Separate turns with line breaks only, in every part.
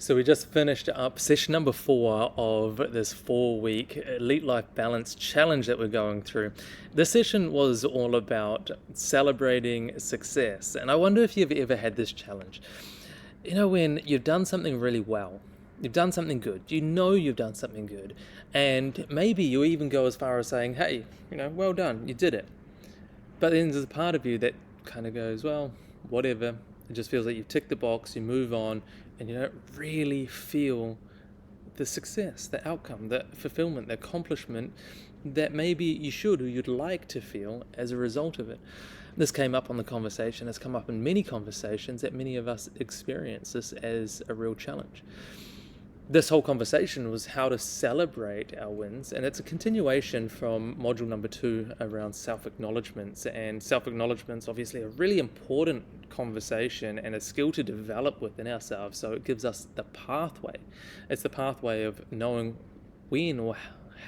So we just finished up session number 4 of this 4-week Elite Life Balance challenge that we're going through. This session was all about celebrating success, and I wonder if you've ever had this challenge. You know, when you've done something really well, you've done something good, you know you've done something good, and maybe you even go as far as saying, hey, well done, you did it. But then there's a part of you that kind of goes, well, whatever. It just feels like you've ticked the box, you move on, and you don't really feel the success, the outcome, the fulfillment, the accomplishment that maybe you should or you'd like to feel as a result of it. This came up on the conversation, it's come up in many conversations that many of us experience this as a real challenge. This whole conversation was how to celebrate our wins, and it's a continuation from module number 2 around self-acknowledgements. And self-acknowledgements obviously a really important conversation and a skill to develop within ourselves, so it gives us the pathway. It's the pathway of knowing when or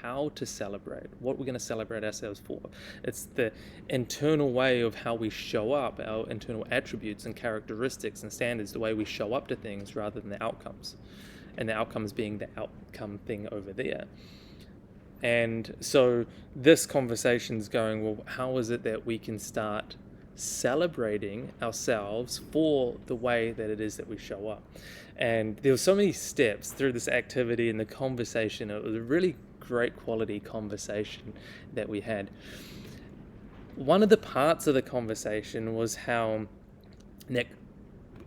how to celebrate, what we're going to celebrate ourselves for. It's the internal way of how we show up, our internal attributes and characteristics and standards, the way we show up to things rather than the outcomes. And the outcomes being the outcome thing over there. And so this conversation's going, well, how is it that we can start celebrating ourselves for the way that it is that we show up? And there were so many steps through this activity and the conversation. It was a really great quality conversation that we had. One of the parts of the conversation was how Nick,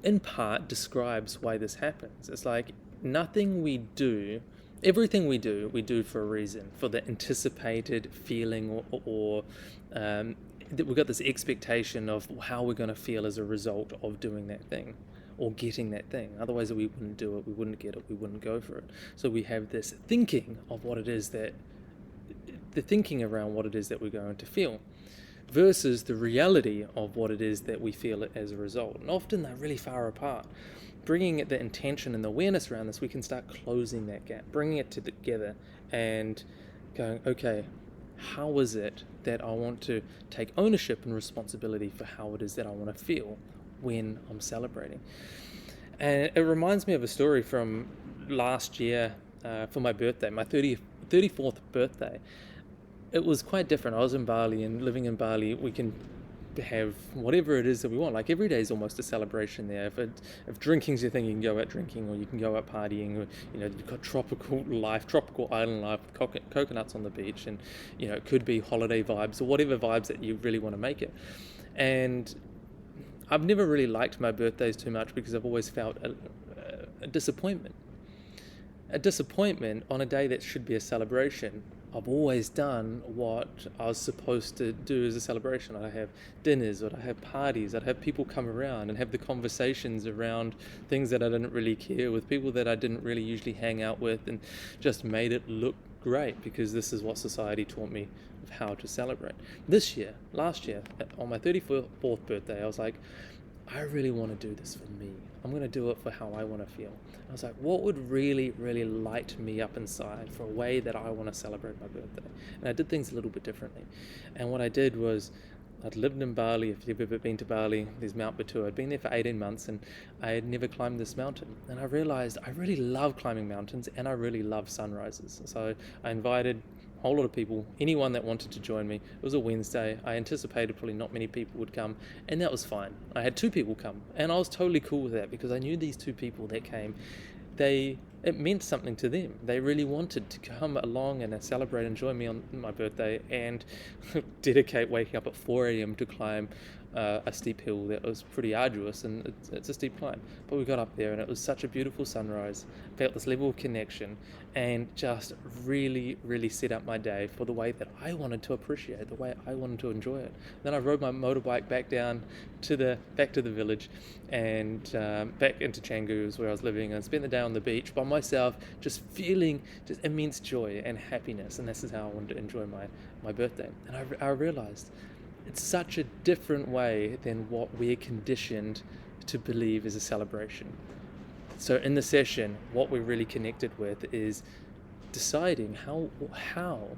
in part, describes why this happens. It's like, everything we do for a reason, for the anticipated feeling or we've got this expectation of how we're going to feel as a result of doing that thing or getting that thing. Otherwise we wouldn't do it, we wouldn't get it, we wouldn't go for it. So we have this thinking of what it is that, the thinking around what it is that we're going to feel versus the reality of what it is that we feel as a result. And often they're really far apart. Bringing the intention and the awareness around this, we can start closing that gap, bringing it together and going, okay, how is it that I want to take ownership and responsibility for how it is that I want to feel when I'm celebrating? And it reminds me of a story from last year for my birthday, my 34th birthday. It was quite different. I was in Bali, and living in Bali, we can have whatever it is that we want. Like every day is almost a celebration there. If drinking's your thing, you can go out drinking, or you can go out partying, or you've got tropical island life with coconuts on the beach, and it could be holiday vibes or whatever vibes that you really want to make it. And I've never really liked my birthdays too much because I've always felt a disappointment on a day that should be a celebration. I've always done what I was supposed to do as a celebration. I'd have dinners, I'd have parties, I'd have people come around and have the conversations around things that I didn't really care with, people that I didn't really usually hang out with, and just made it look great because this is what society taught me of how to celebrate. Last year, on my 34th birthday, I was like, I really want to do this for me. I'm going to do it for how I want to feel. I was like, what would really, really light me up inside for a way that I want to celebrate my birthday? And I did things a little bit differently. And what I did was, I'd lived in Bali. If you've ever been to Bali, there's Mount Batur. I'd been there for 18 months and I had never climbed this mountain. And I realized I really love climbing mountains and I really love sunrises. So I invited a whole lot of people, anyone that wanted to join me. It was a Wednesday. I anticipated probably not many people would come, and that was fine. I had 2 people come, and I was totally cool with that because I knew these 2 people that came, it meant something to them. They really wanted to come along and celebrate and join me on my birthday and dedicate waking up at 4 a.m. to climb a steep hill that was pretty arduous, and it's a steep climb. But we got up there and it was such a beautiful sunrise. Felt this level of connection and just really, really set up my day for the way that I wanted to appreciate, the way I wanted to enjoy it. Then I rode my motorbike back to the village and back into Canggu, where I was living, and spent the day on the beach by myself, just feeling just immense joy and happiness. And this is how I wanted to enjoy my birthday. And I realized it's such a different way than what we're conditioned to believe is a celebration. So in the session, what we're really connected with is deciding how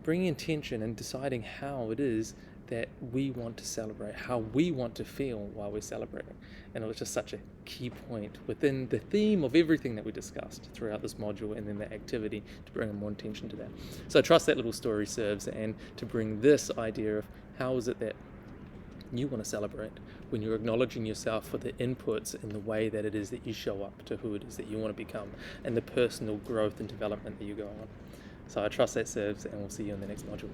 bringing intention and deciding how it is that we want to celebrate, how we want to feel while we're celebrating. And it was just such a key point within the theme of everything that we discussed throughout this module and then the activity to bring more attention to that. So I trust that little story serves, and to bring this idea of how is it that you want to celebrate when you're acknowledging yourself for the inputs in the way that it is that you show up to who it is that you want to become and the personal growth and development that you're going on. So I trust that serves, and we'll see you in the next module.